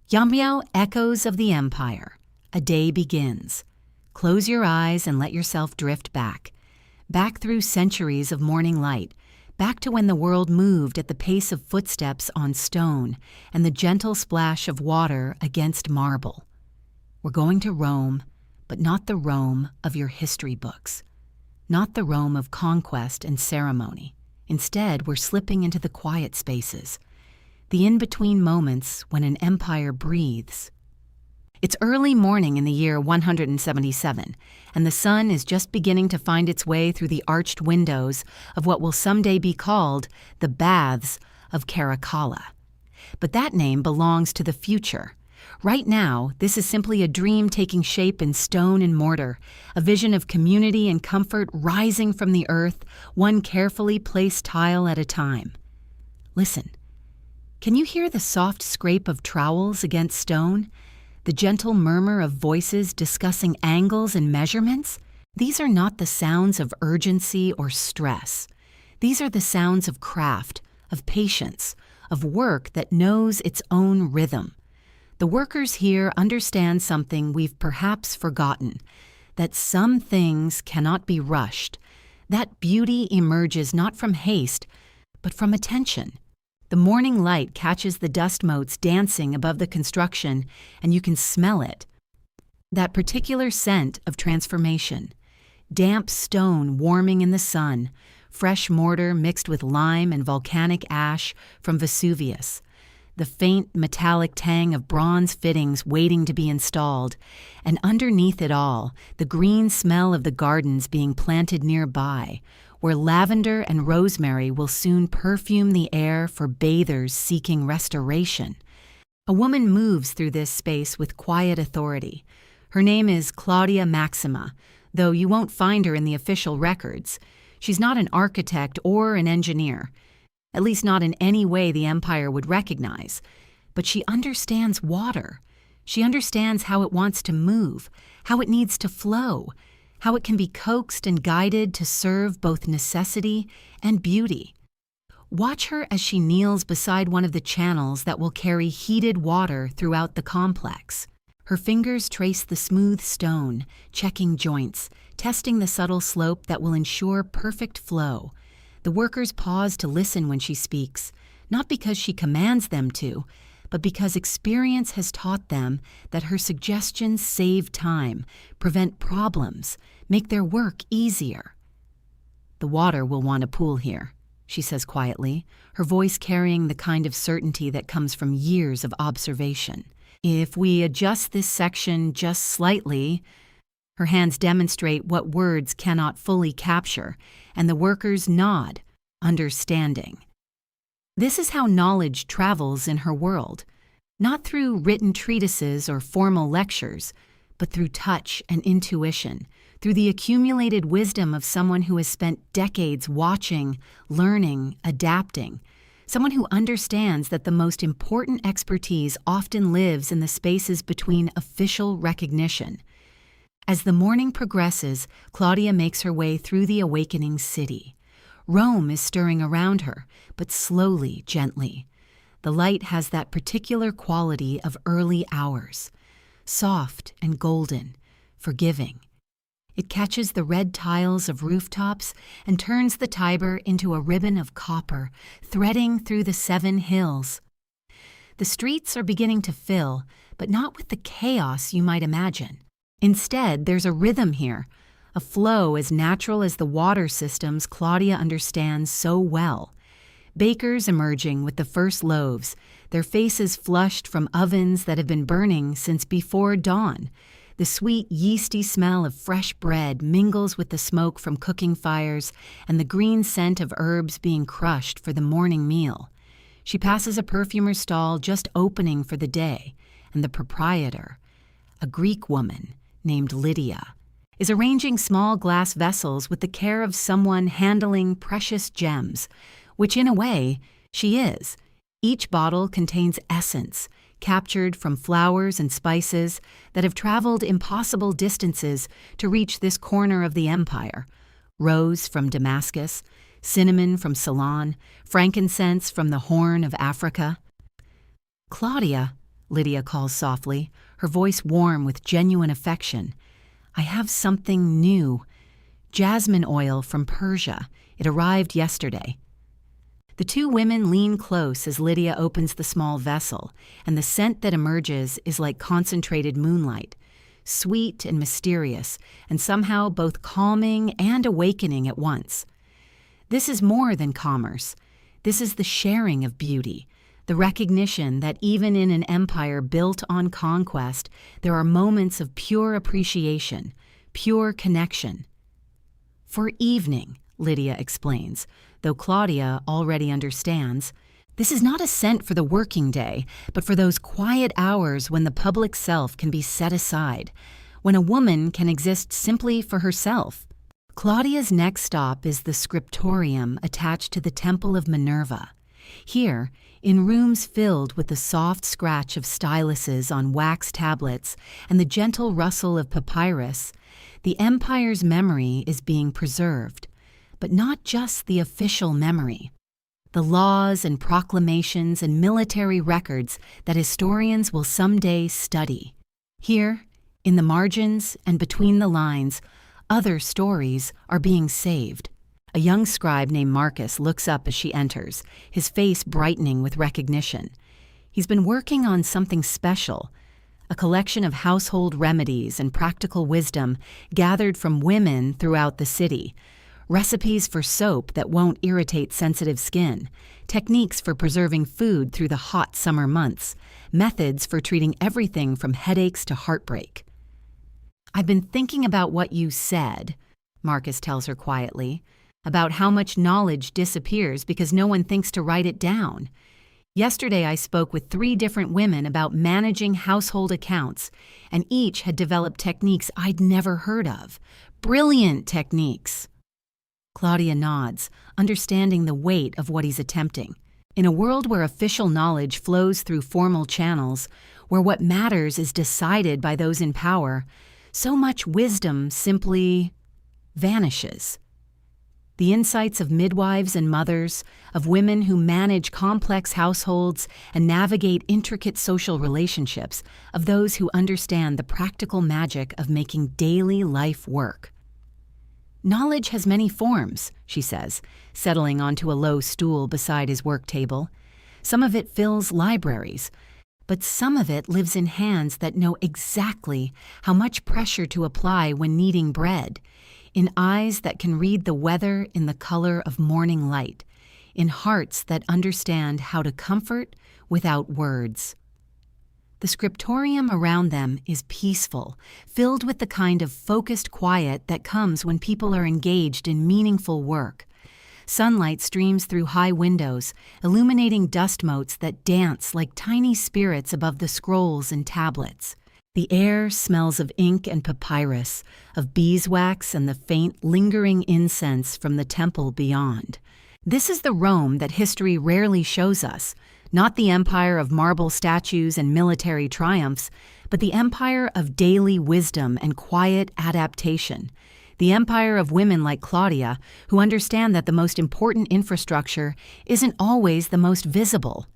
Yamyao echoes of the empire. A day begins. Close your eyes and let yourself drift back. Back through centuries of morning light. Back to when the world moved at the pace of footsteps on stone and the gentle splash of water against marble. We're going to Rome, but not the Rome of your history books. Not the Rome of conquest and ceremony. Instead, we're slipping into the quiet spaces, the in-between moments when an empire breathes. It's early morning in the year 177, and the sun is just beginning to find its way through the arched windows of what will someday be called the Baths of Caracalla. But that name belongs to the future. Right now, this is simply a dream taking shape in stone and mortar, a vision of community and comfort rising from the earth, one carefully placed tile at a time. Listen. Can you hear the soft scrape of trowels against stone? The gentle murmur of voices discussing angles and measurements? These are not the sounds of urgency or stress. These are the sounds of craft, of patience, of work that knows its own rhythm. The workers here understand something we've perhaps forgotten, that some things cannot be rushed. That beauty emerges not from haste, but from attention. The morning light catches the dust motes dancing above the construction, and you can smell it. That particular scent of transformation. Damp stone warming in the sun, fresh mortar mixed with lime and volcanic ash from Vesuvius. The faint metallic tang of bronze fittings waiting to be installed, and underneath it all, the green smell of the gardens being planted nearby, where lavender and rosemary will soon perfume the air for bathers seeking restoration. A woman moves through this space with quiet authority. Her name is Claudia Maxima, though you won't find her in the official records. She's not an architect or an engineer, at least not in any way the empire would recognize. But she understands water. She understands how it wants to move, how it needs to flow, how it can be coaxed and guided to serve both necessity and beauty. Watch her as she kneels beside one of the channels that will carry heated water throughout the complex. Her fingers trace the smooth stone, checking joints, testing the subtle slope that will ensure perfect flow. The workers pause to listen when she speaks, not because she commands them to, but because experience has taught them that her suggestions save time, prevent problems, make their work easier. The water will want a pool here, she says quietly, her voice carrying the kind of certainty that comes from years of observation. If we adjust this section just slightly, her hands demonstrate what words cannot fully capture, and the workers nod, understanding. This is how knowledge travels in her world, not through written treatises or formal lectures, but through touch and intuition, through the accumulated wisdom of someone who has spent decades watching, learning, adapting, someone who understands that the most important expertise often lives in the spaces between official recognition. As the morning progresses, Claudia makes her way through the awakening city. Rome is stirring around her, but slowly, gently. The light has that particular quality of early hours, soft and golden, forgiving. It catches the red tiles of rooftops and turns the Tiber into a ribbon of copper, threading through the 7 hills. The streets are beginning to fill, but not with the chaos you might imagine. Instead, there's a rhythm here, a flow as natural as the water systems Claudia understands so well. Bakers emerging with the first loaves, their faces flushed from ovens that have been burning since before dawn. The sweet, yeasty smell of fresh bread mingles with the smoke from cooking fires and the green scent of herbs being crushed for the morning meal. She passes a perfumer's stall just opening for the day, and the proprietor, a Greek woman named Lydia, is arranging small glass vessels with the care of someone handling precious gems, which in a way, she is. Each bottle contains essence, captured from flowers and spices that have traveled impossible distances to reach this corner of the empire. Rose from Damascus, cinnamon from Ceylon, frankincense from the Horn of Africa. Claudia, Lydia calls softly, her voice warm with genuine affection. "I have something new. Jasmine oil from Persia. It arrived yesterday." The two women lean close as Lydia opens the small vessel, and the scent that emerges is like concentrated moonlight, sweet and mysterious, and somehow both calming and awakening at once. This is more than commerce. This is the sharing of beauty, the recognition that even in an empire built on conquest, there are moments of pure appreciation, pure connection. "For evening," Lydia explains, though Claudia already understands, this is not a scent for the working day, but for those quiet hours when the public self can be set aside, when a woman can exist simply for herself. Claudia's next stop is the scriptorium attached to the Temple of Minerva. Here, in rooms filled with the soft scratch of styluses on wax tablets and the gentle rustle of papyrus, the empire's memory is being preserved, but not just the official memory. The laws and proclamations and military records that historians will someday study. Here, in the margins and between the lines, other stories are being saved. A young scribe named Marcus looks up as she enters, his face brightening with recognition. He's been working on something special, a collection of household remedies and practical wisdom gathered from women throughout the city. Recipes for soap that won't irritate sensitive skin, techniques for preserving food through the hot summer months, methods for treating everything from headaches to heartbreak. "I've been thinking about what you said," Marcus tells her quietly, "about how much knowledge disappears because no one thinks to write it down. Yesterday I spoke with 3 different women about managing household accounts, and each had developed techniques I'd never heard of. Brilliant techniques." Claudia nods, understanding the weight of what he's attempting. In a world where official knowledge flows through formal channels, where what matters is decided by those in power, so much wisdom simply vanishes. The insights of midwives and mothers, of women who manage complex households and navigate intricate social relationships, of those who understand the practical magic of making daily life work. "Knowledge has many forms," she says, settling onto a low stool beside his work table. "Some of it fills libraries, but some of it lives in hands that know exactly how much pressure to apply when kneading bread, in eyes that can read the weather in the color of morning light, in hearts that understand how to comfort without words." The scriptorium around them is peaceful, filled with the kind of focused quiet that comes when people are engaged in meaningful work. Sunlight streams through high windows, illuminating dust motes that dance like tiny spirits above the scrolls and tablets. The air smells of ink and papyrus, of beeswax and the faint, lingering incense from the temple beyond. This is the Rome that history rarely shows us, not the empire of marble statues and military triumphs, but the empire of daily wisdom and quiet adaptation, the empire of women like Claudia who understand that the most important infrastructure isn't always the most visible,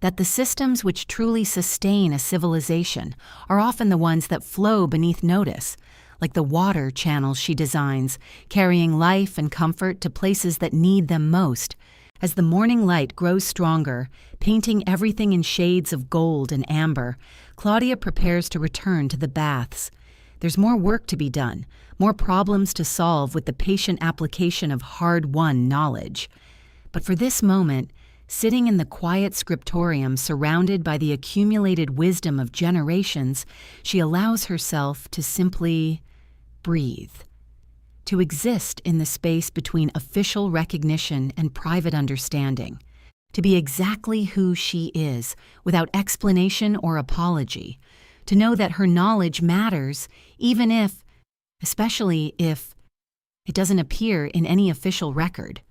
that the systems which truly sustain a civilization are often the ones that flow beneath notice, like the water channels she designs, carrying life and comfort to places that need them most. As the morning light grows stronger, painting everything in shades of gold and amber, Claudia prepares to return to the baths. There's more work to be done, more problems to solve with the patient application of hard-won knowledge. But for this moment, sitting in the quiet scriptorium surrounded by the accumulated wisdom of generations, she allows herself to simply breathe, to exist in the space between official recognition and private understanding, to be exactly who she is, without explanation or apology, to know that her knowledge matters, even if, especially if, it doesn't appear in any official record.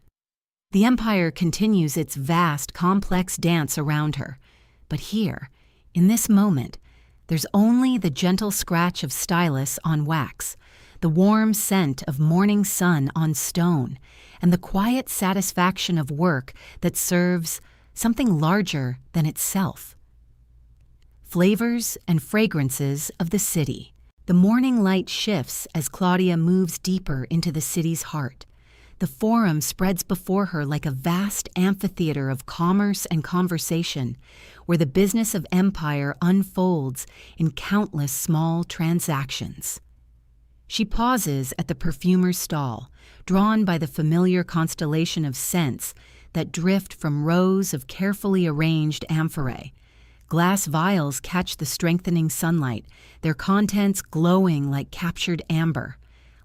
The empire continues its vast, complex dance around her, but here, in this moment, there's only the gentle scratch of stylus on wax, the warm scent of morning sun on stone, and the quiet satisfaction of work that serves something larger than itself. flavors and fragrances of the city. The morning light shifts as Claudia moves deeper into the city's heart. The Forum spreads before her like a vast amphitheater of commerce and conversation, where the business of empire unfolds in countless small transactions. She pauses at the perfumer's stall, drawn by the familiar constellation of scents that drift from rows of carefully arranged amphorae. Glass vials catch the strengthening sunlight, their contents glowing like captured amber,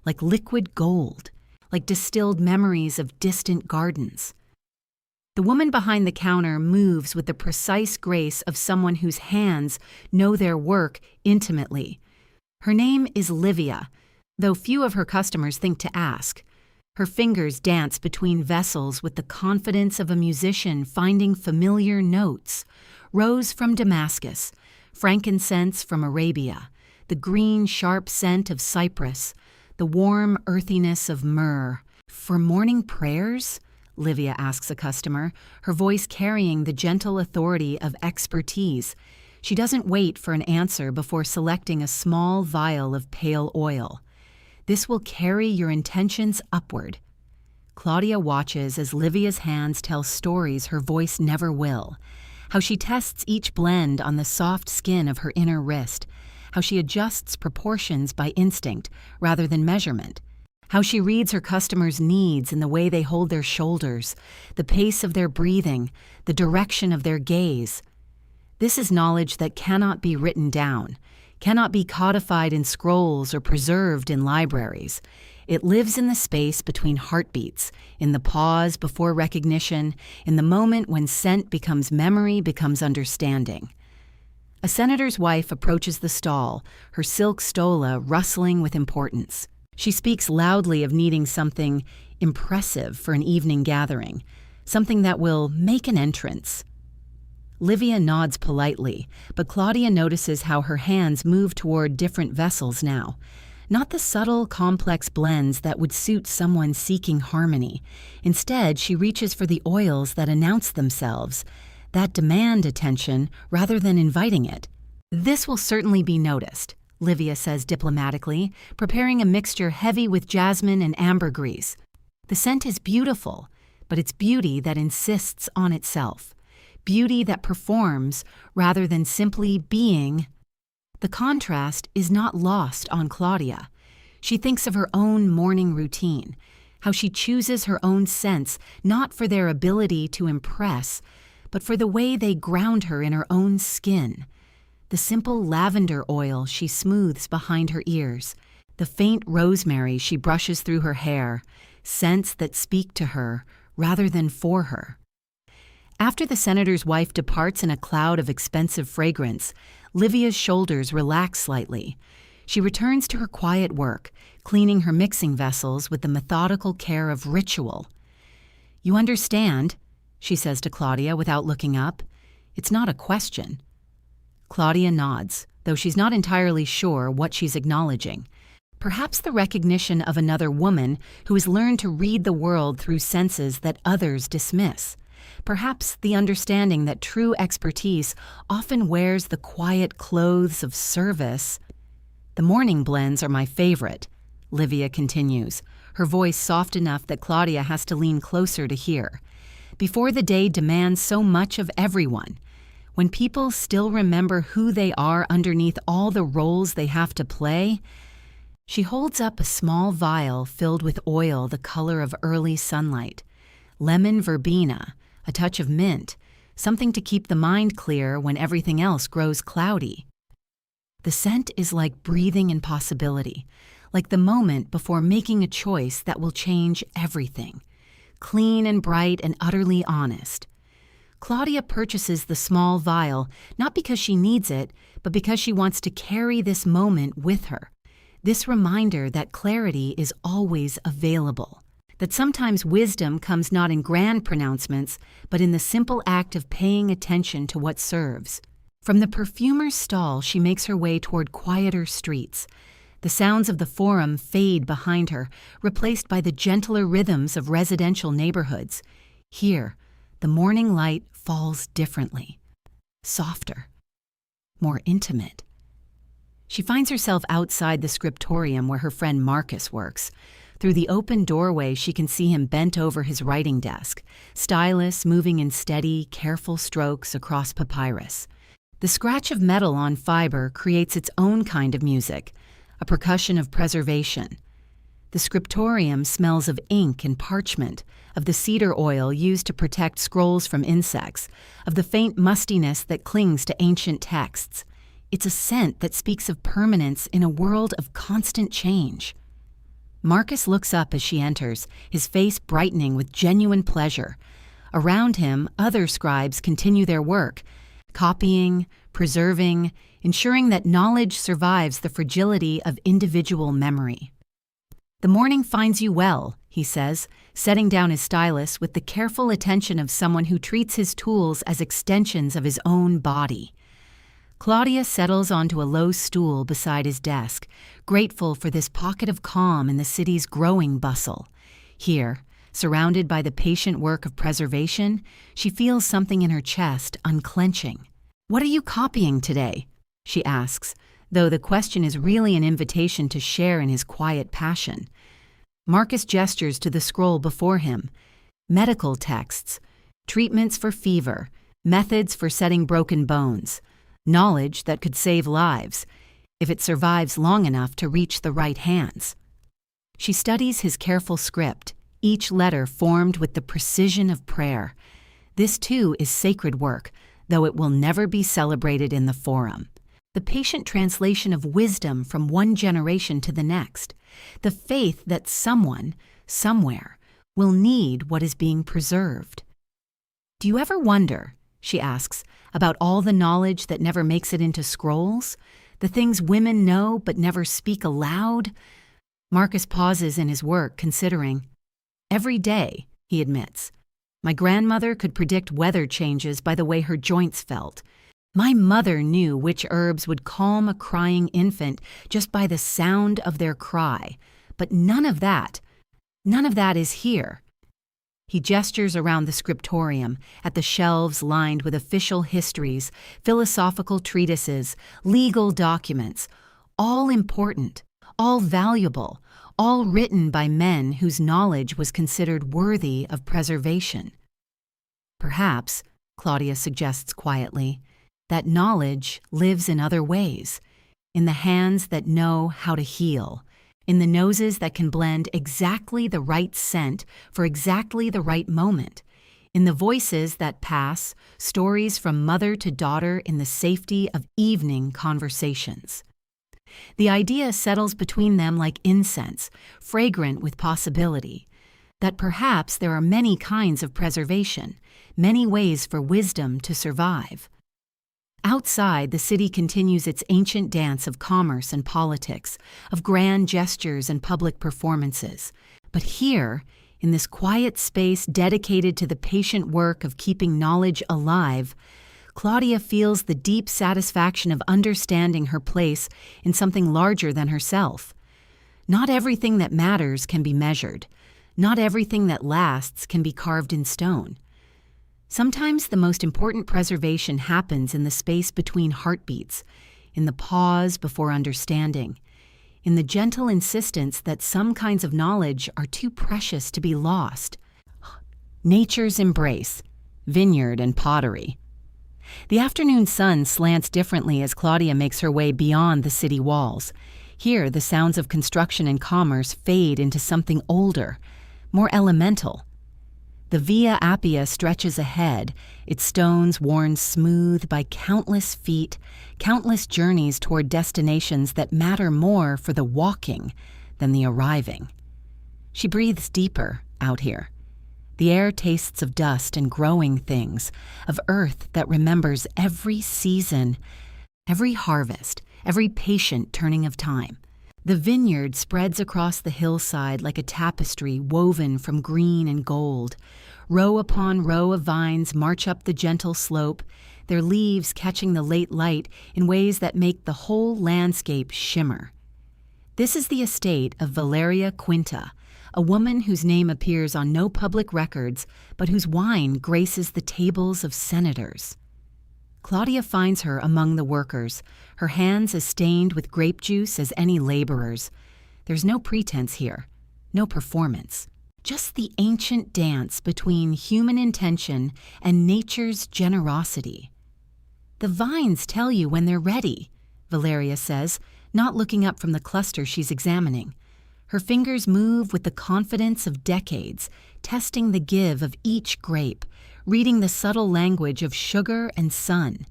like liquid gold, like distilled memories of distant gardens. The woman behind the counter moves with the precise grace of someone whose hands know their work intimately. Her name is Livia, though few of her customers think to ask. Her fingers dance between vessels with the confidence of a musician finding familiar notes. Rose from Damascus, frankincense from Arabia, the green, sharp scent of cypress, the warm earthiness of myrrh. For morning prayers? Livia asks a customer, her voice carrying the gentle authority of expertise. She doesn't wait for an answer before selecting a small vial of pale oil. This will carry your intentions upward. Claudia watches as Livia's hands tell stories her voice never will. How she tests each blend on the soft skin of her inner wrist, how she adjusts proportions by instinct rather than measurement, how she reads her customers' needs in the way they hold their shoulders, the pace of their breathing, the direction of their gaze. This is knowledge that cannot be written down, cannot be codified in scrolls or preserved in libraries. It lives in the space between heartbeats, in the pause before recognition, in the moment when scent becomes memory, becomes understanding. A senator's wife approaches the stall, her silk stola rustling with importance. She speaks loudly of needing something impressive for an evening gathering, something that will make an entrance. Livia nods politely, but Claudia notices how her hands move toward different vessels now. Not the subtle, complex blends that would suit someone seeking harmony. Instead, she reaches for the oils that announce themselves, that demand attention rather than inviting it. This will certainly be noticed, Livia says diplomatically, preparing a mixture heavy with jasmine and ambergris. The scent is beautiful, but it's beauty that insists on itself. Beauty that performs rather than simply being. The contrast is not lost on Claudia. She thinks of her own morning routine, how she chooses her own scents not for their ability to impress, but for the way they ground her in her own skin. The simple lavender oil she smooths behind her ears, the faint rosemary she brushes through her hair, scents that speak to her rather than for her. After the senator's wife departs in a cloud of expensive fragrance, Livia's shoulders relax slightly. She returns to her quiet work, cleaning her mixing vessels with the methodical care of ritual. "You understand," she says to Claudia without looking up. It's not a question. Claudia nods, though she's not entirely sure what she's acknowledging. Perhaps the recognition of another woman who has learned to read the world through senses that others dismiss. Perhaps the understanding that true expertise often wears the quiet clothes of service. "The morning blends are my favorite," Livia continues, her voice soft enough that Claudia has to lean closer to hear. "Before the day demands so much of everyone, when people still remember who they are underneath all the roles they have to play." She holds up a small vial filled with oil the color of early sunlight. Lemon verbena, a touch of mint, something to keep the mind clear when everything else grows cloudy. The scent is like breathing in possibility, like the moment before making a choice that will change everything. Clean and bright and utterly honest. Claudia purchases the small vial not because she needs it, but because she wants to carry this moment with her. This reminder that clarity is always available. That sometimes wisdom comes not in grand pronouncements, but in the simple act of paying attention to what serves. From the perfumer's stall, she makes her way toward quieter streets. The sounds of the Forum fade behind her, replaced by the gentler rhythms of residential neighborhoods. Here, the morning light falls differently, softer. more intimate. She finds herself outside the scriptorium where her friend Marcus works. Through the open doorway, she can see him bent over his writing desk, stylus moving in steady, careful strokes across papyrus. The scratch of metal on fiber creates its own kind of music, a percussion of preservation. The scriptorium smells of ink and parchment, of the cedar oil used to protect scrolls from insects, of the faint mustiness that clings to ancient texts. It's a scent that speaks of permanence in a world of constant change. Marcus looks up as she enters, his face brightening with genuine pleasure. Around him, other scribes continue their work, copying, preserving, ensuring that knowledge survives the fragility of individual memory. "The morning finds you well," he says, setting down his stylus with the careful attention of someone who treats his tools as extensions of his own body. Claudia settles onto a low stool beside his desk, grateful for this pocket of calm in the city's growing bustle. Here, surrounded by the patient work of preservation, she feels something in her chest unclenching. "What are you copying today?" she asks, though the question is really an invitation to share in his quiet passion. Marcus gestures to the scroll before him. Medical texts, treatments for fever, methods for setting broken bones, knowledge that could save lives, if it survives long enough to reach the right hands. She studies his careful script, each letter formed with the precision of prayer. This too is sacred work, though it will never be celebrated in the forum. The patient translation of wisdom from one generation to the next, the faith that someone, somewhere, will need what is being preserved. "Do you ever wonder," she asks, "about all the knowledge that never makes it into scrolls? The things women know but never speak aloud?" Marcus pauses in his work, considering. "Every day," he admits. "My grandmother could predict weather changes by the way her joints felt. My mother knew which herbs would calm a crying infant just by the sound of their cry. But none of that is here." He gestures around the scriptorium, at the shelves lined with official histories, philosophical treatises, legal documents, all important, all valuable, all written by men whose knowledge was considered worthy of preservation. "Perhaps," Claudia suggests quietly, "that knowledge lives in other ways, in the hands that know how to heal, in the noses that can blend exactly the right scent for exactly the right moment, in the voices that pass stories from mother to daughter in the safety of evening conversations." The idea settles between them like incense, fragrant with possibility, that perhaps there are many kinds of preservation, many ways for wisdom to survive. Outside, the city continues its ancient dance of commerce and politics, of grand gestures and public performances. But here, in this quiet space dedicated to the patient work of keeping knowledge alive, Claudia feels the deep satisfaction of understanding her place in something larger than herself. Not everything that matters can be measured. Not everything that lasts can be carved in stone. Sometimes the most important preservation happens in the space between heartbeats, in the pause before understanding, in the gentle insistence that some kinds of knowledge are too precious to be lost. Nature's embrace, vineyard and pottery. The afternoon sun slants differently as Claudia makes her way beyond the city walls. Here, the sounds of construction and commerce fade into something older, more elemental. The Via Appia stretches ahead, its stones worn smooth by countless feet, countless journeys toward destinations that matter more for the walking than the arriving. She breathes deeper out here. The air tastes of dust and growing things, of earth that remembers every season, every harvest, every patient turning of time. The vineyard spreads across the hillside like a tapestry woven from green and gold. Row upon row of vines march up the gentle slope, their leaves catching the late light in ways that make the whole landscape shimmer. This is the estate of Valeria Quinta, a woman whose name appears on no public records, but whose wine graces the tables of senators. Claudia finds her among the workers, her hands as stained with grape juice as any laborer's. There's no pretense here, no performance, just the ancient dance between human intention and nature's generosity. "The vines tell you when they're ready," Valeria says, not looking up from the cluster she's examining. Her fingers move with the confidence of decades, testing the give of each grape, reading the subtle language of sugar and sun.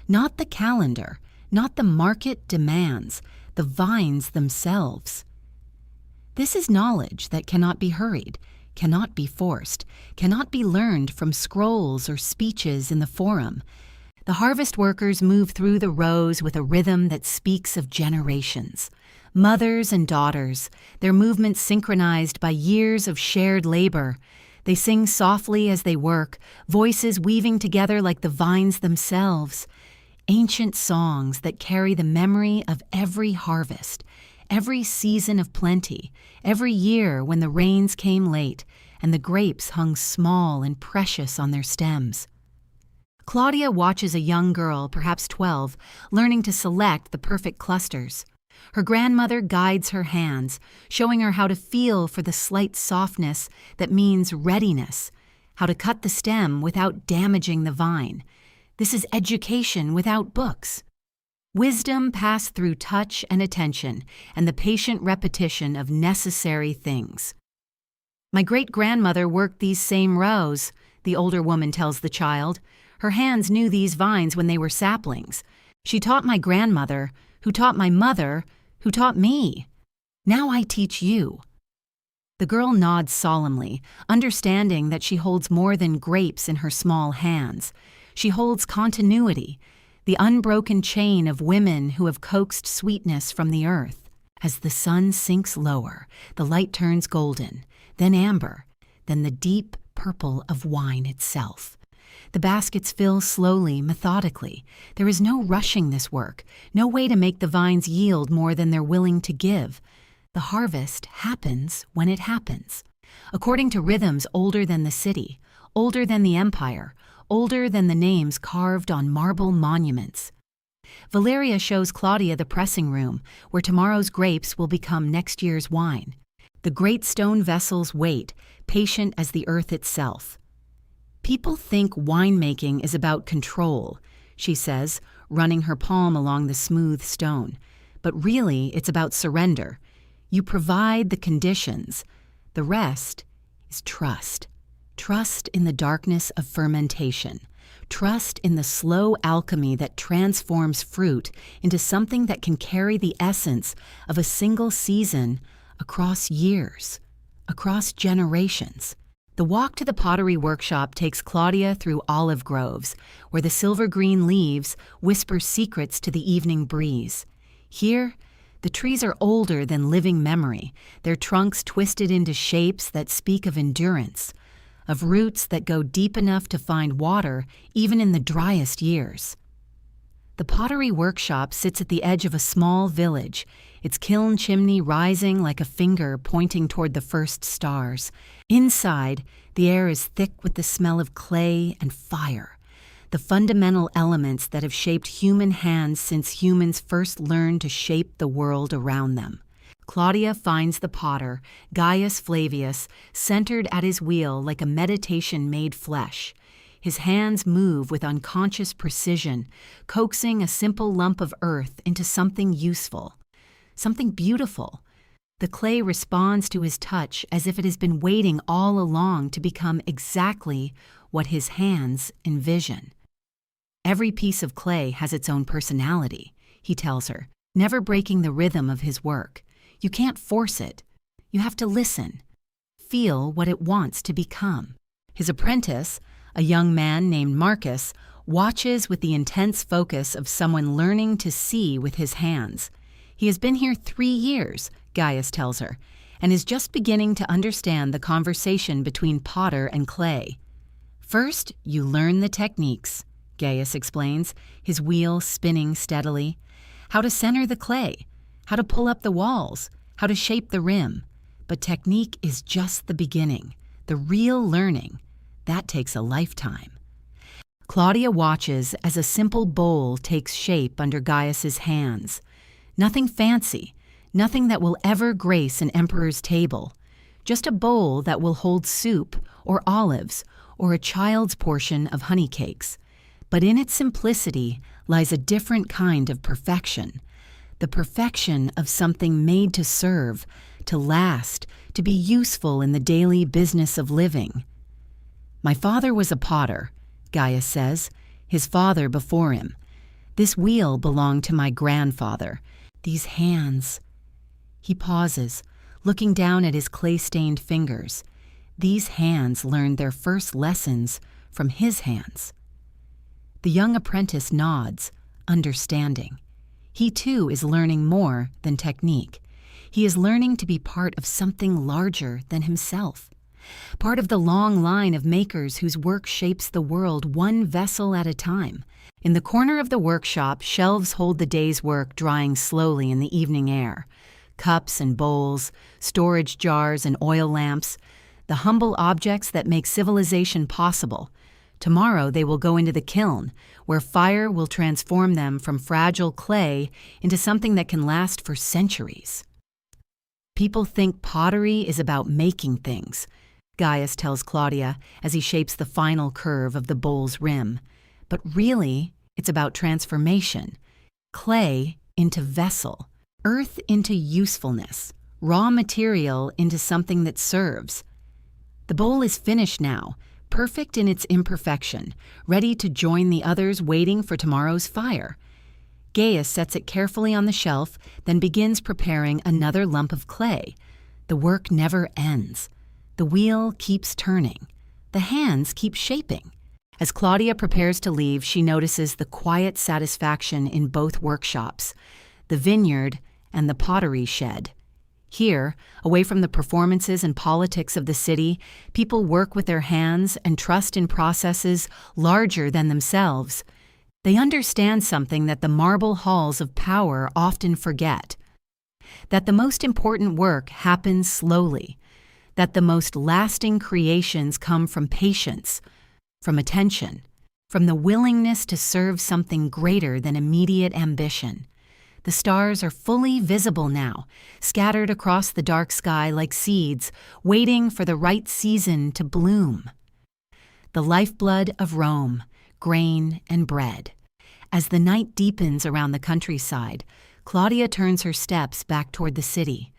Not the calendar, not the market demands, the vines themselves. This is knowledge that cannot be hurried, cannot be forced, cannot be learned from scrolls or speeches in the forum. The harvest workers move through the rows with a rhythm that speaks of generations. Mothers and daughters, their movements synchronized by years of shared labor. They sing softly as they work, voices weaving together like the vines themselves. Ancient songs that carry the memory of every harvest, every season of plenty, every year when the rains came late and the grapes hung small and precious on their stems. Claudia watches a young girl, perhaps 12, learning to select the perfect clusters. Her grandmother guides her hands, showing her how to feel for the slight softness that means readiness, how to cut the stem without damaging the vine. This is education without books. Wisdom passed through touch and attention and the patient repetition of necessary things. "My great-grandmother worked these same rows," the older woman tells the child. "Her hands knew these vines when they were saplings. She taught my grandmother, who taught my mother, who taught me. Now I teach you." The girl nods solemnly, understanding that she holds more than grapes in her small hands. She holds continuity, the unbroken chain of women who have coaxed sweetness from the earth. As the sun sinks lower, the light turns golden, then amber, then the deep purple of wine itself. The baskets fill slowly, methodically. There is no rushing this work, no way to make the vines yield more than they're willing to give. The harvest happens when it happens, according to rhythms older than the city, older than the empire, older than the names carved on marble monuments. Valeria shows Claudia the pressing room, where tomorrow's grapes will become next year's wine. The great stone vessels wait, patient as the earth itself. "People think winemaking is about control," she says, running her palm along the smooth stone. "But really, it's about surrender. You provide the conditions. The rest is trust. Trust in the darkness of fermentation. Trust in the slow alchemy that transforms fruit into something that can carry the essence of a single season across years, across generations." The walk to the pottery workshop takes Claudia through olive groves, where the silver-green leaves whisper secrets to the evening breeze. Here, the trees are older than living memory, their trunks twisted into shapes that speak of endurance, of roots that go deep enough to find water even in the driest years. The pottery workshop sits at the edge of a small village, its kiln chimney rising like a finger pointing toward the first stars. Inside, the air is thick with the smell of clay and fire, the fundamental elements that have shaped human hands since humans first learned to shape the world around them. Claudia finds the potter, Gaius Flavius, centered at his wheel like a meditation made flesh. His hands move with unconscious precision, coaxing a simple lump of earth into something useful, something beautiful. The clay responds to his touch as if it has been waiting all along to become exactly what his hands envision. "Every piece of clay has its own personality," he tells her, never breaking the rhythm of his work. "You can't force it. You have to listen, feel what it wants to become." His apprentice, a young man named Marcus, watches with the intense focus of someone learning to see with his hands. He has been here 3 years, Gaius tells her, and is just beginning to understand the conversation between potter and clay. "First, you learn the techniques," Gaius explains, his wheel spinning steadily. "How to center the clay, how to pull up the walls, how to shape the rim. But technique is just the beginning. The real learning, that takes a lifetime." Claudia watches as a simple bowl takes shape under Gaius's hands. Nothing fancy, nothing that will ever grace an emperor's table. Just a bowl that will hold soup or olives or a child's portion of honey cakes. But in its simplicity lies a different kind of perfection. The perfection of something made to serve, to last, to be useful in the daily business of living. My father was a potter, Gaius says, his father before him. This wheel belonged to my grandfather. These hands. He pauses, looking down at his clay-stained fingers. These hands learned their first lessons from his hands. The young apprentice nods, understanding. He too is learning more than technique. He is learning to be part of something larger than himself. Part of the long line of makers whose work shapes the world one vessel at a time. In the corner of the workshop, shelves hold the day's work drying slowly in the evening air. Cups and bowls, storage jars and oil lamps, the humble objects that make civilization possible. Tomorrow they will go into the kiln, where fire will transform them from fragile clay into something that can last for centuries. People think pottery is about making things, Gaius tells Claudia as he shapes the final curve of the bowl's rim. But really, it's about transformation. Clay into vessel, earth into usefulness, raw material into something that serves. The bowl is finished now, perfect in its imperfection, ready to join the others waiting for tomorrow's fire. Gaius sets it carefully on the shelf, then begins preparing another lump of clay. The work never ends. The wheel keeps turning. The hands keep shaping. As Claudia prepares to leave, she notices the quiet satisfaction in both workshops, the vineyard and the pottery shed. Here, away from the performances and politics of the city, people work with their hands and trust in processes larger than themselves. They understand something that the marble halls of power often forget, that the most important work happens slowly, that the most lasting creations come from patience, from attention, from the willingness to serve something greater than immediate ambition. The stars are fully visible now, scattered across the dark sky like seeds, waiting for the right season to bloom. The lifeblood of Rome, grain and bread. As the night deepens around the countryside, Claudia turns her steps back toward the city.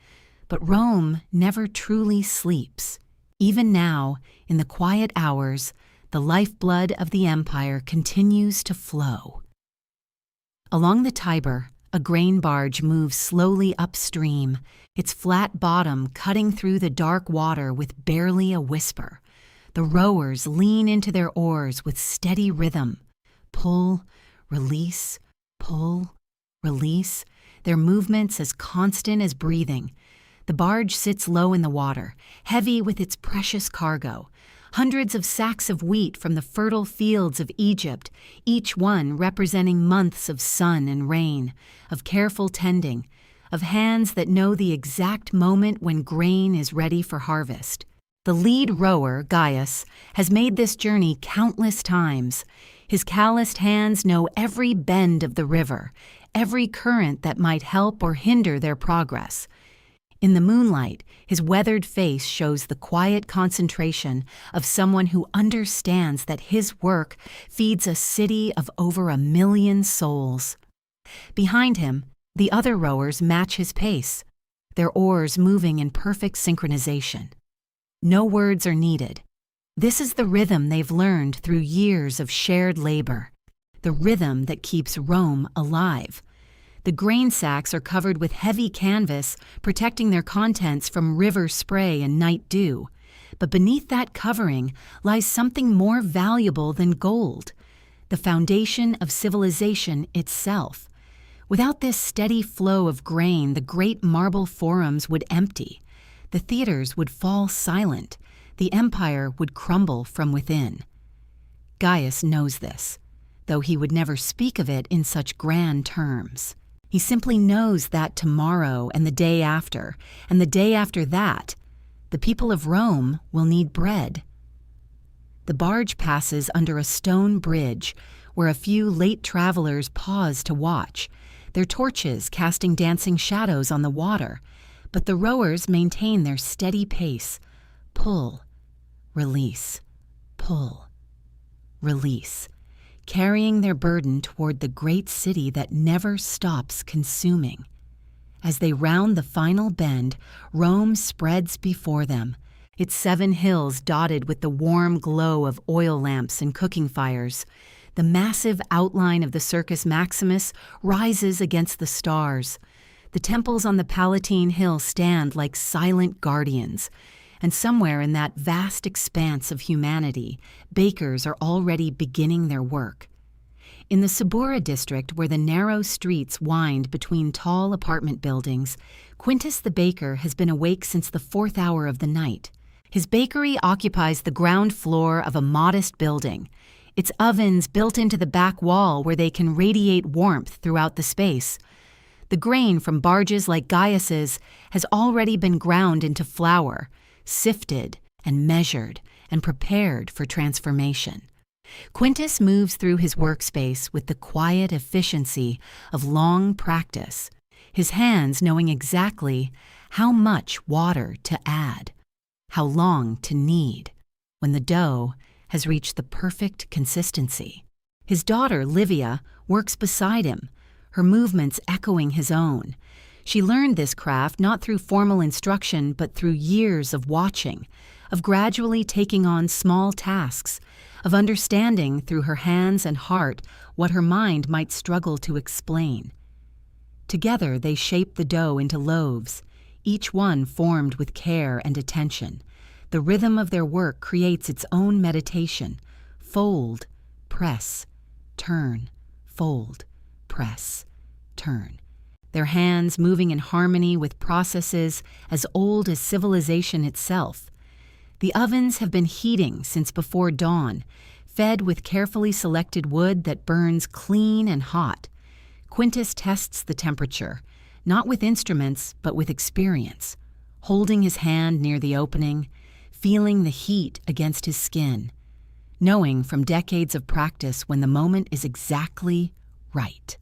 But Rome never truly sleeps. Even now, in the quiet hours, the lifeblood of the empire continues to flow. Along the Tiber, a grain barge moves slowly upstream, its flat bottom cutting through the dark water with barely a whisper. The rowers lean into their oars with steady rhythm. Pull, release, pull, release, their movements as constant as breathing. The barge sits low in the water, heavy with its precious cargo. Hundreds of sacks of wheat from the fertile fields of Egypt, each one representing months of sun and rain, of careful tending, of hands that know the exact moment when grain is ready for harvest. The lead rower, Gaius, has made this journey countless times. His calloused hands know every bend of the river, every current that might help or hinder their progress. In the moonlight, his weathered face shows the quiet concentration of someone who understands that his work feeds a city of over 1 million souls. Behind him, the other rowers match his pace, their oars moving in perfect synchronization. No words are needed. This is the rhythm they've learned through years of shared labor, the rhythm that keeps Rome alive. The grain sacks are covered with heavy canvas, protecting their contents from river spray and night dew. But beneath that covering lies something more valuable than gold, the foundation of civilization itself. Without this steady flow of grain, the great marble forums would empty. The theaters would fall silent. The empire would crumble from within. Gaius knows this, though he would never speak of it in such grand terms. He simply knows that tomorrow and the day after that, the people of Rome will need bread. The barge passes under a stone bridge where a few late travelers pause to watch, their torches casting dancing shadows on the water, but the rowers maintain their steady pace. Pull, release, pull, release, carrying their burden toward the great city that never stops consuming. As they round the final bend, Rome spreads before them, its 7 hills dotted with the warm glow of oil lamps and cooking fires. The massive outline of the Circus Maximus rises against the stars. The temples on the Palatine Hill stand like silent guardians, and somewhere in that vast expanse of humanity, bakers are already beginning their work. In the Subura district, where the narrow streets wind between tall apartment buildings, Quintus the baker has been awake since the 4th hour of the night. His bakery occupies the ground floor of a modest building, its ovens built into the back wall where they can radiate warmth throughout the space. The grain from barges like Gaius's has already been ground into flour, sifted and measured and prepared for transformation. Quintus moves through his workspace with the quiet efficiency of long practice, his hands knowing exactly how much water to add, how long to knead, when the dough has reached the perfect consistency. His daughter, Livia, works beside him, her movements echoing his own. She learned this craft not through formal instruction, but through years of watching, of gradually taking on small tasks, of understanding through her hands and heart what her mind might struggle to explain. Together they shape the dough into loaves, each one formed with care and attention. The rhythm of their work creates its own meditation. Fold, press, turn, fold, press, turn. Their hands moving in harmony with processes as old as civilization itself. The ovens have been heating since before dawn, fed with carefully selected wood that burns clean and hot. Quintus tests the temperature, not with instruments, but with experience, holding his hand near the opening, feeling the heat against his skin, knowing from decades of practice when the moment is exactly right.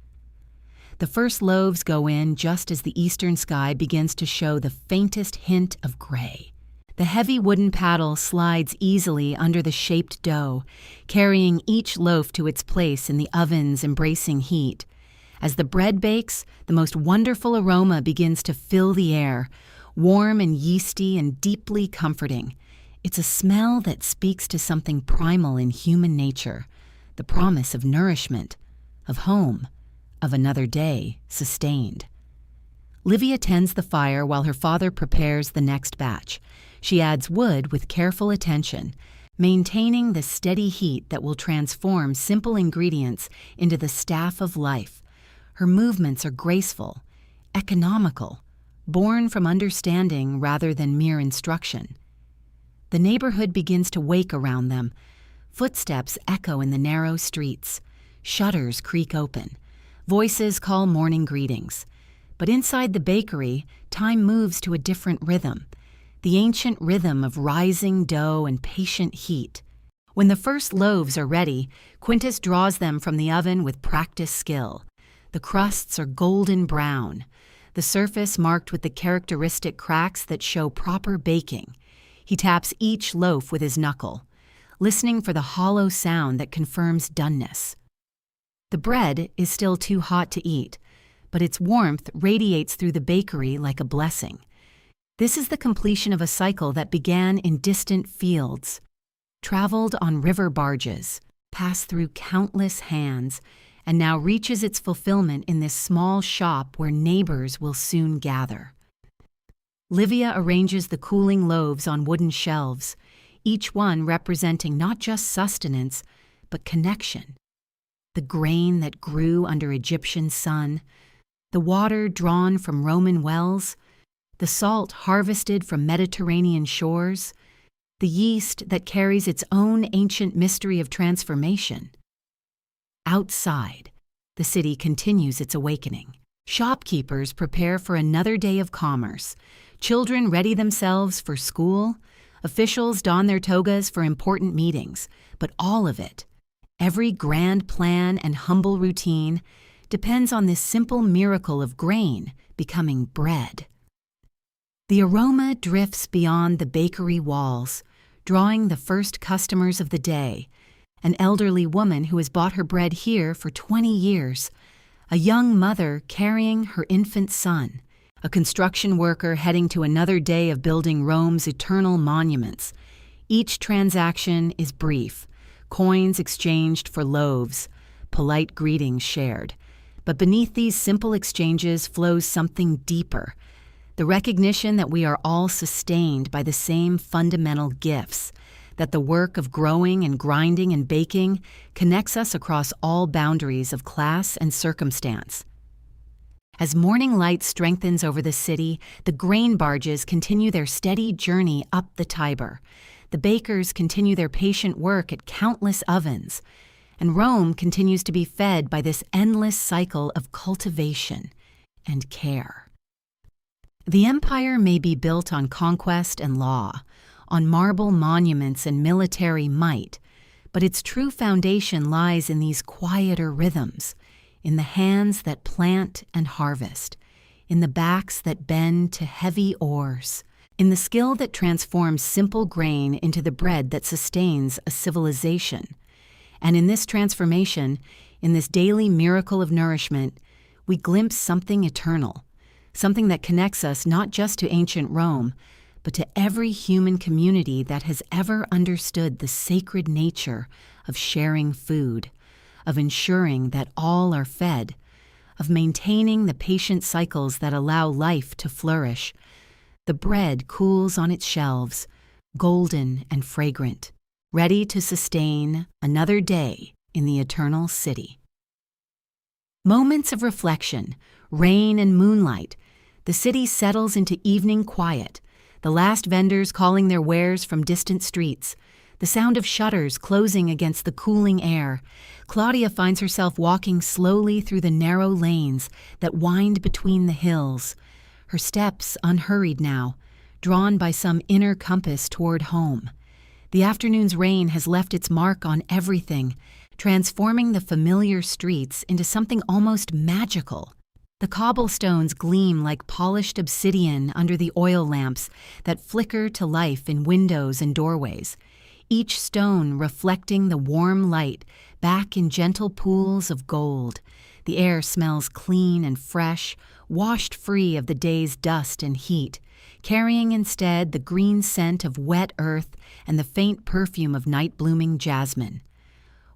The first loaves go in just as the eastern sky begins to show the faintest hint of gray. The heavy wooden paddle slides easily under the shaped dough, carrying each loaf to its place in the oven's embracing heat. As the bread bakes, the most wonderful aroma begins to fill the air, warm and yeasty and deeply comforting. It's a smell that speaks to something primal in human nature, the promise of nourishment, of home, of another day sustained. Livia tends the fire while her father prepares the next batch. She adds wood with careful attention, maintaining the steady heat that will transform simple ingredients into the staff of life. Her movements are graceful, economical, born from understanding rather than mere instruction. The neighborhood begins to wake around them. Footsteps echo in the narrow streets. Shutters creak open. Voices call morning greetings. But inside the bakery, time moves to a different rhythm, the ancient rhythm of rising dough and patient heat. When the first loaves are ready, Quintus draws them from the oven with practiced skill. The crusts are golden brown, the surface marked with the characteristic cracks that show proper baking. He taps each loaf with his knuckle, listening for the hollow sound that confirms doneness. The bread is still too hot to eat, but its warmth radiates through the bakery like a blessing. This is the completion of a cycle that began in distant fields, traveled on river barges, passed through countless hands, and now reaches its fulfillment in this small shop where neighbors will soon gather. Livia arranges the cooling loaves on wooden shelves, each one representing not just sustenance, but connection. The grain that grew under Egyptian sun, the water drawn from Roman wells, the salt harvested from Mediterranean shores, the yeast that carries its own ancient mystery of transformation. Outside, the city continues its awakening. Shopkeepers prepare for another day of commerce. Children ready themselves for school. Officials don their togas for important meetings, but all of it, every grand plan and humble routine, depends on this simple miracle of grain becoming bread. The aroma drifts beyond the bakery walls, drawing the first customers of the day, an elderly woman who has bought her bread here for 20 years, a young mother carrying her infant son, a construction worker heading to another day of building Rome's eternal monuments. Each transaction is brief, coins exchanged for loaves, polite greetings shared. But beneath these simple exchanges flows something deeper, the recognition that we are all sustained by the same fundamental gifts, that the work of growing and grinding and baking connects us across all boundaries of class and circumstance. As morning light strengthens over the city, the grain barges continue their steady journey up the Tiber. The bakers continue their patient work at countless ovens, and Rome continues to be fed by this endless cycle of cultivation and care. The empire may be built on conquest and law, on marble monuments and military might, but its true foundation lies in these quieter rhythms, in the hands that plant and harvest, in the backs that bend to heavy oars, in the skill that transforms simple grain into the bread that sustains a civilization. And in this transformation, in this daily miracle of nourishment, we glimpse something eternal, something that connects us not just to ancient Rome, but to every human community that has ever understood the sacred nature of sharing food, of ensuring that all are fed, of maintaining the patient cycles that allow life to flourish. The bread cools on its shelves, golden and fragrant, ready to sustain another day in the eternal city. Moments of reflection, rain and moonlight, the city settles into evening quiet, the last vendors calling their wares from distant streets, the sound of shutters closing against the cooling air. Claudia finds herself walking slowly through the narrow lanes that wind between the hills, her steps unhurried now, drawn by some inner compass toward home. The afternoon's rain has left its mark on everything, transforming the familiar streets into something almost magical. The cobblestones gleam like polished obsidian under the oil lamps that flicker to life in windows and doorways, each stone reflecting the warm light back in gentle pools of gold. The air smells clean and fresh, washed free of the day's dust and heat, carrying instead the green scent of wet earth and the faint perfume of night-blooming jasmine.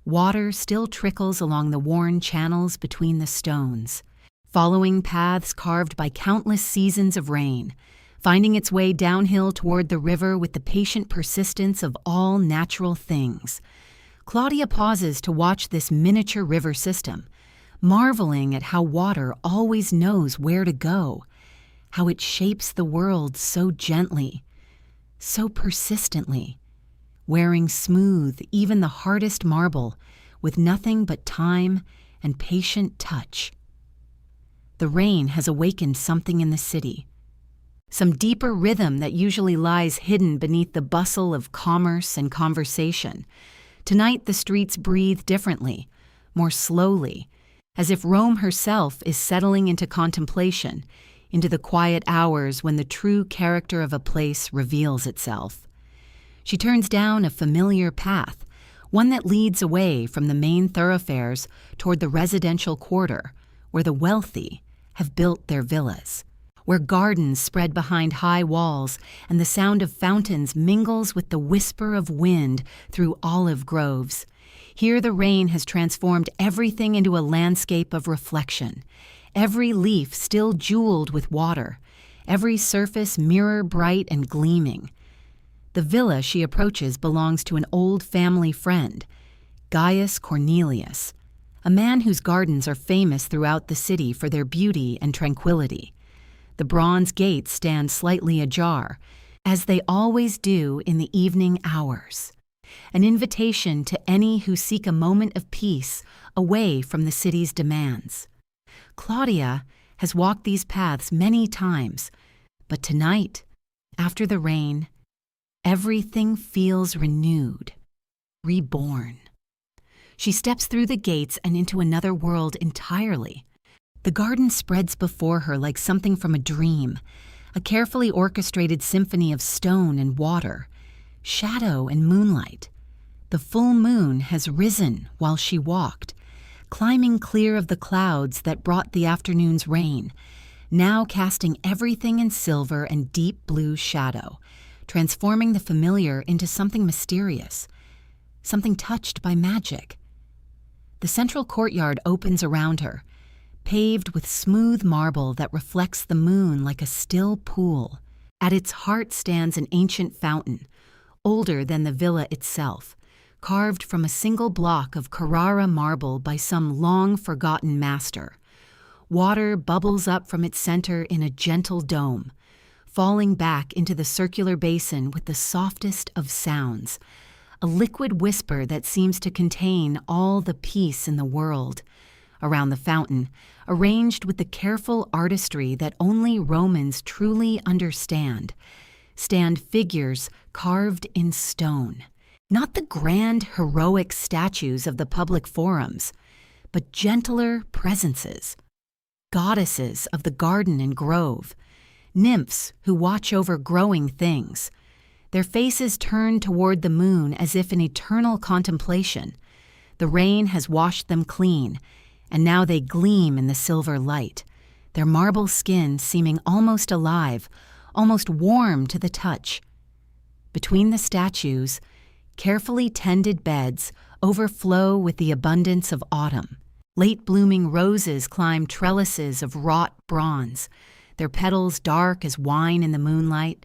Water still trickles along the worn channels between the stones, following paths carved by countless seasons of rain, finding its way downhill toward the river with the patient persistence of all natural things. Claudia pauses to watch this miniature river system, marveling at how water always knows where to go, how it shapes the world so gently, so persistently, wearing smooth even the hardest marble with nothing but time and patient touch. The rain has awakened something in the city, some deeper rhythm that usually lies hidden beneath the bustle of commerce and conversation. Tonight the streets breathe differently, more slowly, as if Rome herself is settling into contemplation, into the quiet hours when the true character of a place reveals itself. She turns down a familiar path, one that leads away from the main thoroughfares toward the residential quarter, where the wealthy have built their villas, where gardens spread behind high walls and the sound of fountains mingles with the whisper of wind through olive groves. Here the rain has transformed everything into a landscape of reflection, every leaf still jeweled with water, every surface mirror bright and gleaming. The villa she approaches belongs to an old family friend, Gaius Cornelius, a man whose gardens are famous throughout the city for their beauty and tranquility. The bronze gates stand slightly ajar, as they always do in the evening hours, an invitation to any who seek a moment of peace away from the city's demands. Claudia has walked these paths many times, but tonight, after the rain, everything feels renewed, reborn. She steps through the gates and into another world entirely. The garden spreads before her like something from a dream, a carefully orchestrated symphony of stone and water, shadow and moonlight. The full moon has risen while she walked, climbing clear of the clouds that brought the afternoon's rain, now casting everything in silver and deep blue shadow, transforming the familiar into something mysterious, something touched by magic. The central courtyard opens around her, paved with smooth marble that reflects the moon like a still pool. At its heart stands an ancient fountain, older than the villa itself, carved from a single block of Carrara marble by some long-forgotten master. Water bubbles up from its center in a gentle dome, falling back into the circular basin with the softest of sounds, a liquid whisper that seems to contain all the peace in the world. Around the fountain, arranged with the careful artistry that only Romans truly understand, stand figures carved in stone. Not the grand, heroic statues of the public forums, but gentler presences, goddesses of the garden and grove, nymphs who watch over growing things, their faces turned toward the moon as if in eternal contemplation. The rain has washed them clean, and now they gleam in the silver light, their marble skin seeming almost alive, almost warm to the touch. Between the statues, carefully tended beds overflow with the abundance of autumn. Late-blooming roses climb trellises of wrought bronze, their petals dark as wine in the moonlight,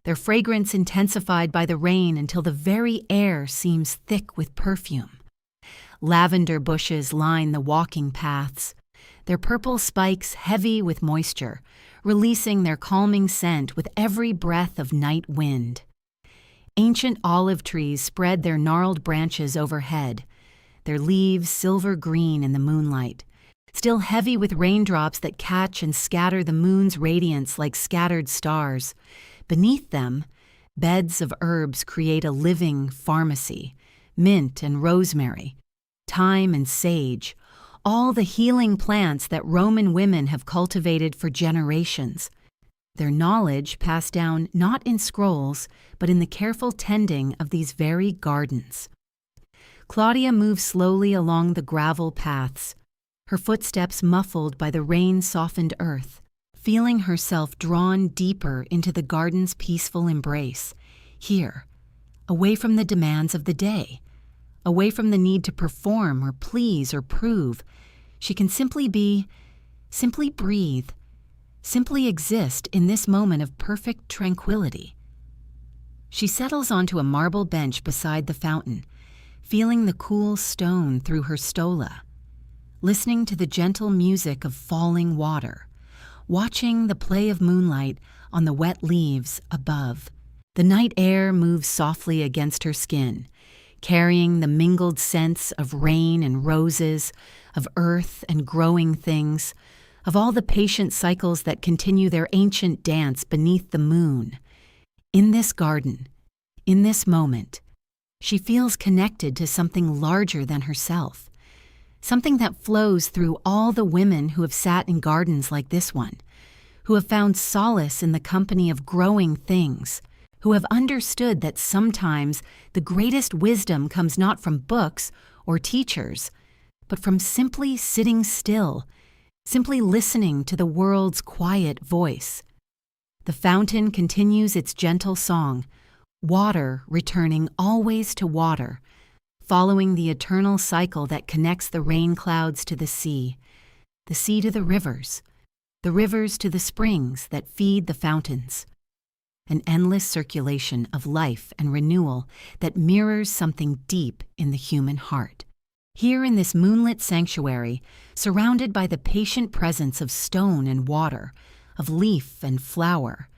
their fragrance intensified by the rain until the very air seems thick with perfume. Lavender bushes line the walking paths, their purple spikes heavy with moisture, releasing their calming scent with every breath of night wind. Ancient olive trees spread their gnarled branches overhead, their leaves silver green in the moonlight, still heavy with raindrops that catch and scatter the moon's radiance like scattered stars. Beneath them, beds of herbs create a living pharmacy, mint and rosemary, thyme and sage, all the healing plants that Roman women have cultivated for generations. Their knowledge passed down not in scrolls, but in the careful tending of these very gardens. Claudia moves slowly along the gravel paths, her footsteps muffled by the rain-softened earth, feeling herself drawn deeper into the garden's peaceful embrace, here, away from the demands of the day, away from the need to perform or please or prove. She can simply be, simply breathe, simply exist in this moment of perfect tranquility. She settles onto a marble bench beside the fountain, feeling the cool stone through her stola, listening to the gentle music of falling water, watching the play of moonlight on the wet leaves above. The night air moves softly against her skin, carrying the mingled scents of rain and roses, of earth and growing things, of all the patient cycles that continue their ancient dance beneath the moon. In this garden, in this moment, she feels connected to something larger than herself, something that flows through all the women who have sat in gardens like this one, who have found solace in the company of growing things, who have understood that sometimes the greatest wisdom comes not from books or teachers, but from simply sitting still, simply listening to the world's quiet voice. The fountain continues its gentle song, water returning always to water, following the eternal cycle that connects the rain clouds to the sea to the rivers to the springs that feed the fountains. An endless circulation of life and renewal that mirrors something deep in the human heart. Here in this moonlit sanctuary, surrounded by the patient presence of stone and water, of leaf and flower,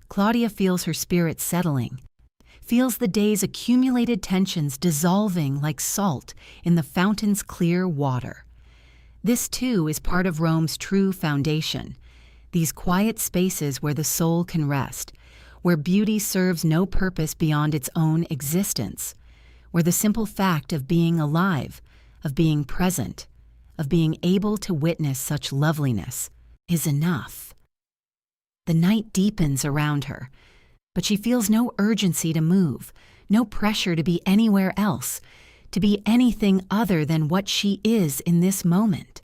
Claudia feels her spirit settling, feels the day's accumulated tensions dissolving like salt in the fountain's clear water. This, too, is part of Rome's true foundation, these quiet spaces where the soul can rest, where beauty serves no purpose beyond its own existence, where the simple fact of being alive, of being present, of being able to witness such loveliness is enough. The night deepens around her, but she feels no urgency to move, no pressure to be anywhere else, to be anything other than what she is in this moment.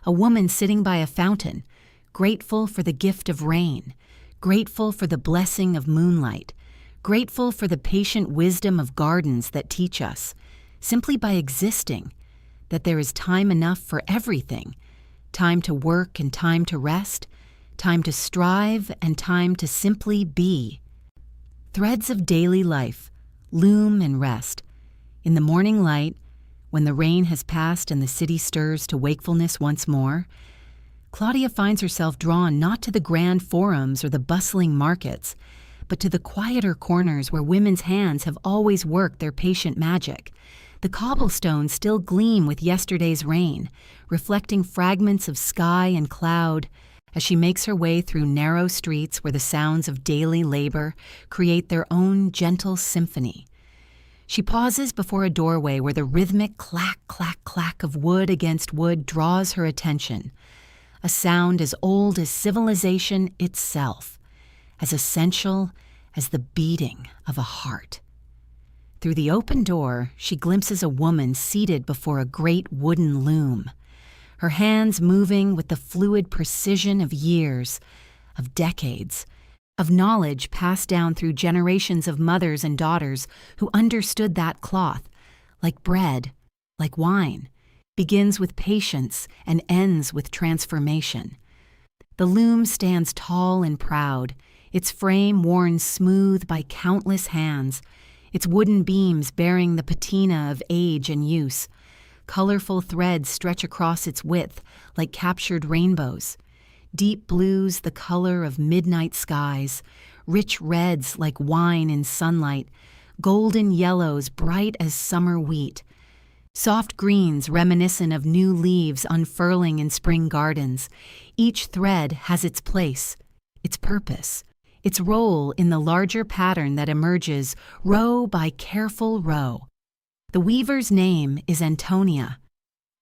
A woman sitting by a fountain, grateful for the gift of rain, grateful for the blessing of moonlight, grateful for the patient wisdom of gardens that teach us, simply by existing, that there is time enough for everything, time to work and time to rest, time to strive and time to simply be. Threads of daily life loom and rest. In the morning light, when the rain has passed and the city stirs to wakefulness once more, Claudia finds herself drawn not to the grand forums or the bustling markets, but to the quieter corners where women's hands have always worked their patient magic. The cobblestones still gleam with yesterday's rain, reflecting fragments of sky and cloud, as she makes her way through narrow streets where the sounds of daily labor create their own gentle symphony. She pauses before a doorway where the rhythmic clack, clack, clack of wood against wood draws her attention, a sound as old as civilization itself, as essential as the beating of a heart. Through the open door, she glimpses a woman seated before a great wooden loom, her hands moving with the fluid precision of years, of decades, of knowledge passed down through generations of mothers and daughters who understood that cloth, like bread, like wine, begins with patience and ends with transformation. The loom stands tall and proud, its frame worn smooth by countless hands, its wooden beams bearing the patina of age and use. Colorful threads stretch across its width like captured rainbows. Deep blues the color of midnight skies, rich reds like wine in sunlight, golden yellows bright as summer wheat, soft greens reminiscent of new leaves unfurling in spring gardens. Each thread has its place, its purpose, its role in the larger pattern that emerges row by careful row. The weaver's name is Antonia.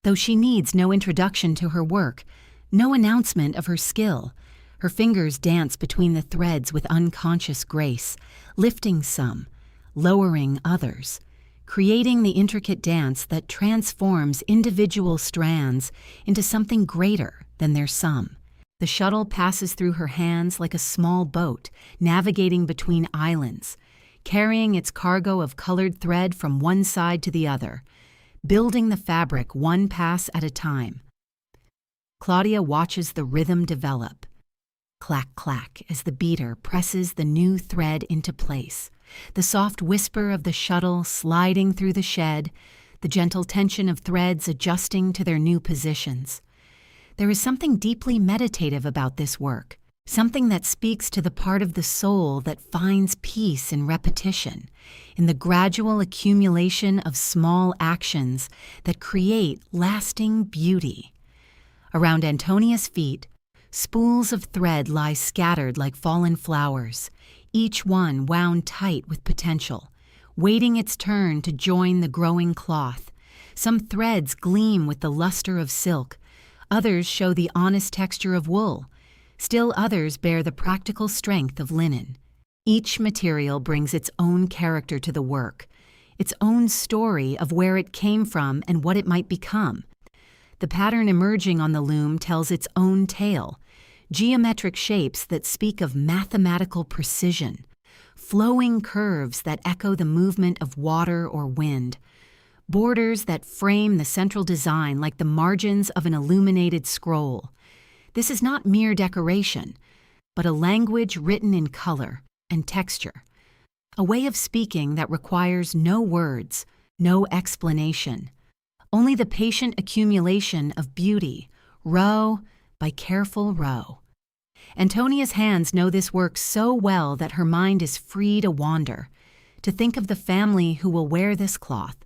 Though she needs no introduction to her work, no announcement of her skill, her fingers dance between the threads with unconscious grace, lifting some, lowering others, creating the intricate dance that transforms individual strands into something greater than their sum. The shuttle passes through her hands like a small boat, navigating between islands, carrying its cargo of colored thread from one side to the other, building the fabric one pass at a time. Claudia watches the rhythm develop. Clack, clack, as the beater presses the new thread into place, the soft whisper of the shuttle sliding through the shed, the gentle tension of threads adjusting to their new positions. There is something deeply meditative about this work, something that speaks to the part of the soul that finds peace in repetition, in the gradual accumulation of small actions that create lasting beauty. Around Antonia's feet, spools of thread lie scattered like fallen flowers, each one wound tight with potential, waiting its turn to join the growing cloth. Some threads gleam with the luster of silk, others show the honest texture of wool, still others bear the practical strength of linen. Each material brings its own character to the work, its own story of where it came from and what it might become. The pattern emerging on the loom tells its own tale, geometric shapes that speak of mathematical precision, flowing curves that echo the movement of water or wind, borders that frame the central design like the margins of an illuminated scroll. This is not mere decoration, but a language written in color and texture, a way of speaking that requires no words, no explanation, only the patient accumulation of beauty, row by careful row. Antonia's hands know this work so well that her mind is free to wander, to think of the family who will wear this cloth,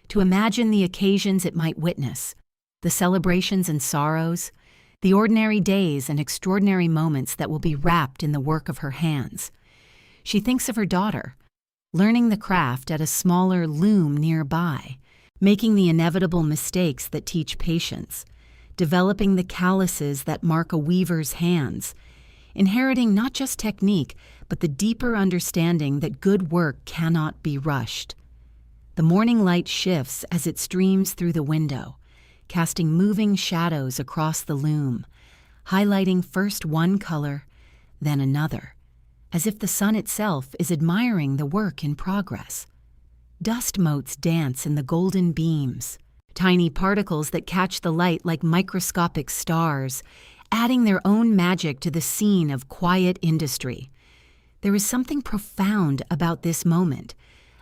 to imagine the occasions it might witness, the celebrations and sorrows, the ordinary days and extraordinary moments that will be wrapped in the work of her hands. She thinks of her daughter, learning the craft at a smaller loom nearby, making the inevitable mistakes that teach patience, developing the calluses that mark a weaver's hands, inheriting not just technique, but the deeper understanding that good work cannot be rushed. The morning light shifts as it streams through the window, casting moving shadows across the loom, highlighting first one color, then another, as if the sun itself is admiring the work in progress. Dust motes dance in the golden beams, tiny particles that catch the light like microscopic stars, adding their own magic to the scene of quiet industry. There is something profound about this moment,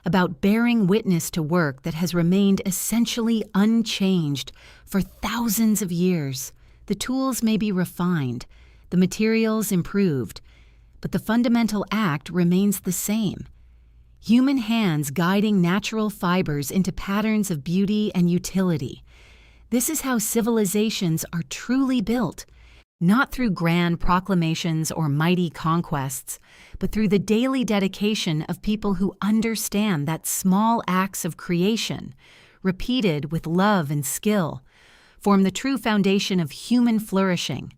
about bearing witness to work that has remained essentially unchanged for thousands of years. The tools may be refined, the materials improved, but the fundamental act remains the same. Human hands guiding natural fibers into patterns of beauty and utility. This is how civilizations are truly built, not through grand proclamations or mighty conquests, but through the daily dedication of people who understand that small acts of creation, repeated with love and skill, form the true foundation of human flourishing.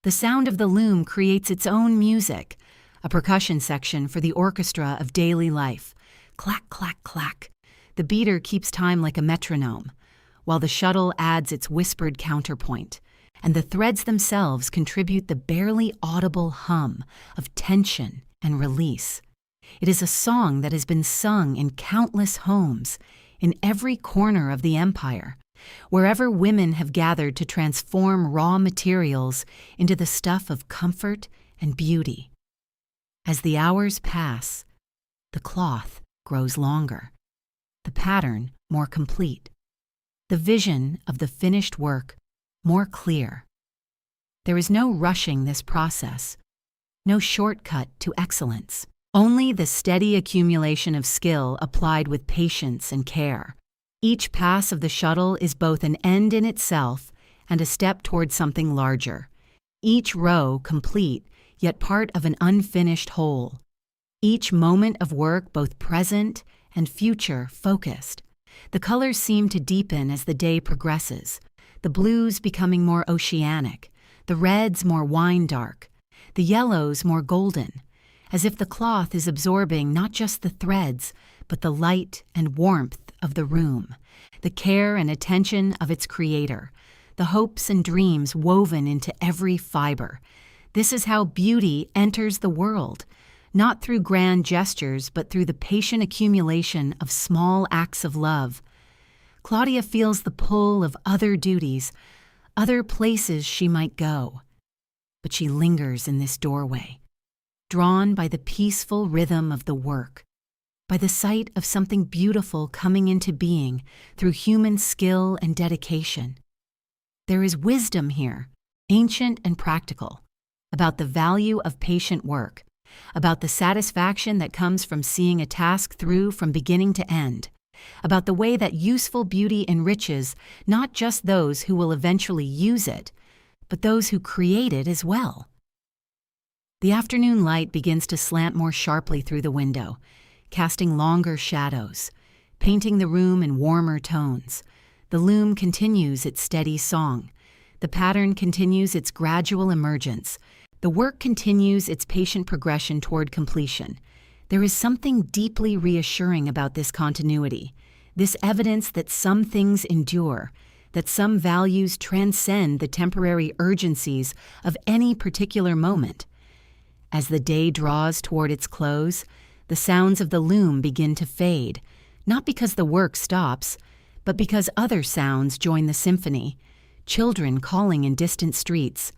The sound of the loom creates its own music, a percussion section for the orchestra of daily life. Clack, clack, clack. The beater keeps time like a metronome, while the shuttle adds its whispered counterpoint, and the threads themselves contribute the barely audible hum of tension and release. It is a song that has been sung in countless homes, in every corner of the empire, wherever women have gathered to transform raw materials into the stuff of comfort and beauty. As the hours pass, the cloth grows longer, the pattern more complete, the vision of the finished work more clear. There is no rushing this process, no shortcut to excellence, only the steady accumulation of skill applied with patience and care. Each pass of the shuttle is both an end in itself and a step toward something larger. Each row complete, yet part of an unfinished whole. Each moment of work both present and future focused. The colors seem to deepen as the day progresses, the blues becoming more oceanic, the reds more wine-dark, the yellows more golden, as if the cloth is absorbing not just the threads, but the light and warmth of the room, the care and attention of its creator, the hopes and dreams woven into every fiber. This is how beauty enters the world, not through grand gestures, but through the patient accumulation of small acts of love. Claudia feels the pull of other duties, other places she might go. But she lingers in this doorway, drawn by the peaceful rhythm of the work, by the sight of something beautiful coming into being through human skill and dedication. There is wisdom here, ancient and practical, about the value of patient work, about the satisfaction that comes from seeing a task through from beginning to end, about the way that useful beauty enriches not just those who will eventually use it, but those who create it as well. The afternoon light begins to slant more sharply through the window, casting longer shadows, painting the room in warmer tones. The loom continues its steady song. The pattern continues its gradual emergence. The work continues its patient progression toward completion. There is something deeply reassuring about this continuity, this evidence that some things endure, that some values transcend the temporary urgencies of any particular moment. As the day draws toward its close, the sounds of the loom begin to fade, not because the work stops, but because other sounds join the symphony, children calling in distant streets,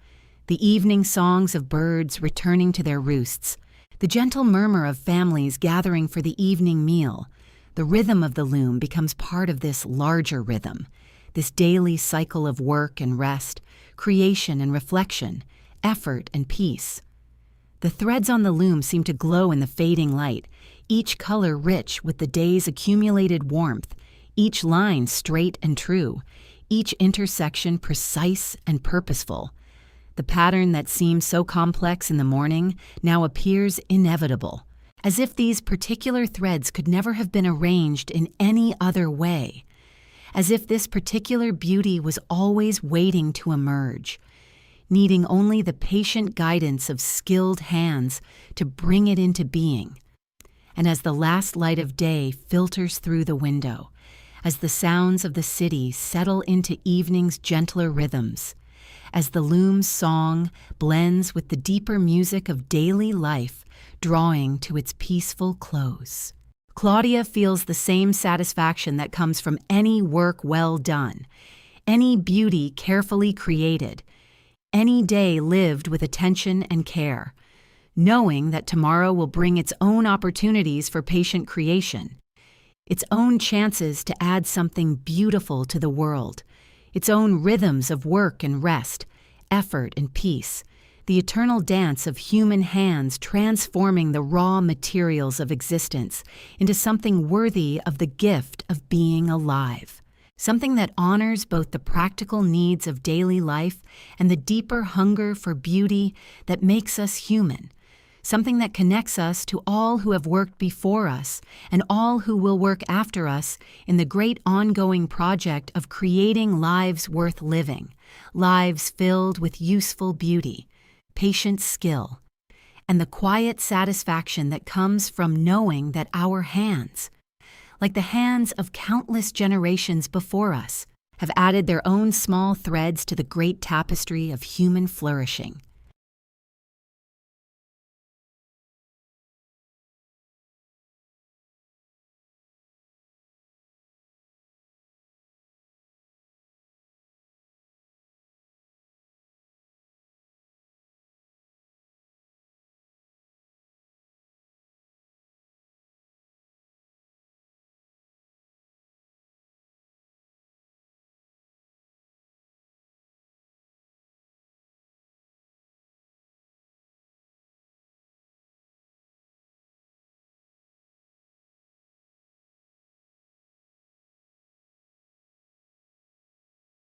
the evening songs of birds returning to their roosts, the gentle murmur of families gathering for the evening meal. The rhythm of the loom becomes part of this larger rhythm, this daily cycle of work and rest, creation and reflection, effort and peace. The threads on the loom seem to glow in the fading light, each color rich with the day's accumulated warmth, each line straight and true, each intersection precise and purposeful. The pattern that seemed so complex in the morning now appears inevitable, as if these particular threads could never have been arranged in any other way, as if this particular beauty was always waiting to emerge, needing only the patient guidance of skilled hands to bring it into being. And as the last light of day filters through the window, as the sounds of the city settle into evening's gentler rhythms, as the loom's song blends with the deeper music of daily life, drawing to its peaceful close, Claudia feels the same satisfaction that comes from any work well done, any beauty carefully created, any day lived with attention and care, knowing that tomorrow will bring its own opportunities for patient creation, its own chances to add something beautiful to the world, its own rhythms of work and rest, effort and peace, the eternal dance of human hands transforming the raw materials of existence into something worthy of the gift of being alive, something that honors both the practical needs of daily life and the deeper hunger for beauty that makes us human, something that connects us to all who have worked before us and all who will work after us in the great ongoing project of creating lives worth living, lives filled with useful beauty, patient skill, and the quiet satisfaction that comes from knowing that our hands, like the hands of countless generations before us, have added their own small threads to the great tapestry of human flourishing,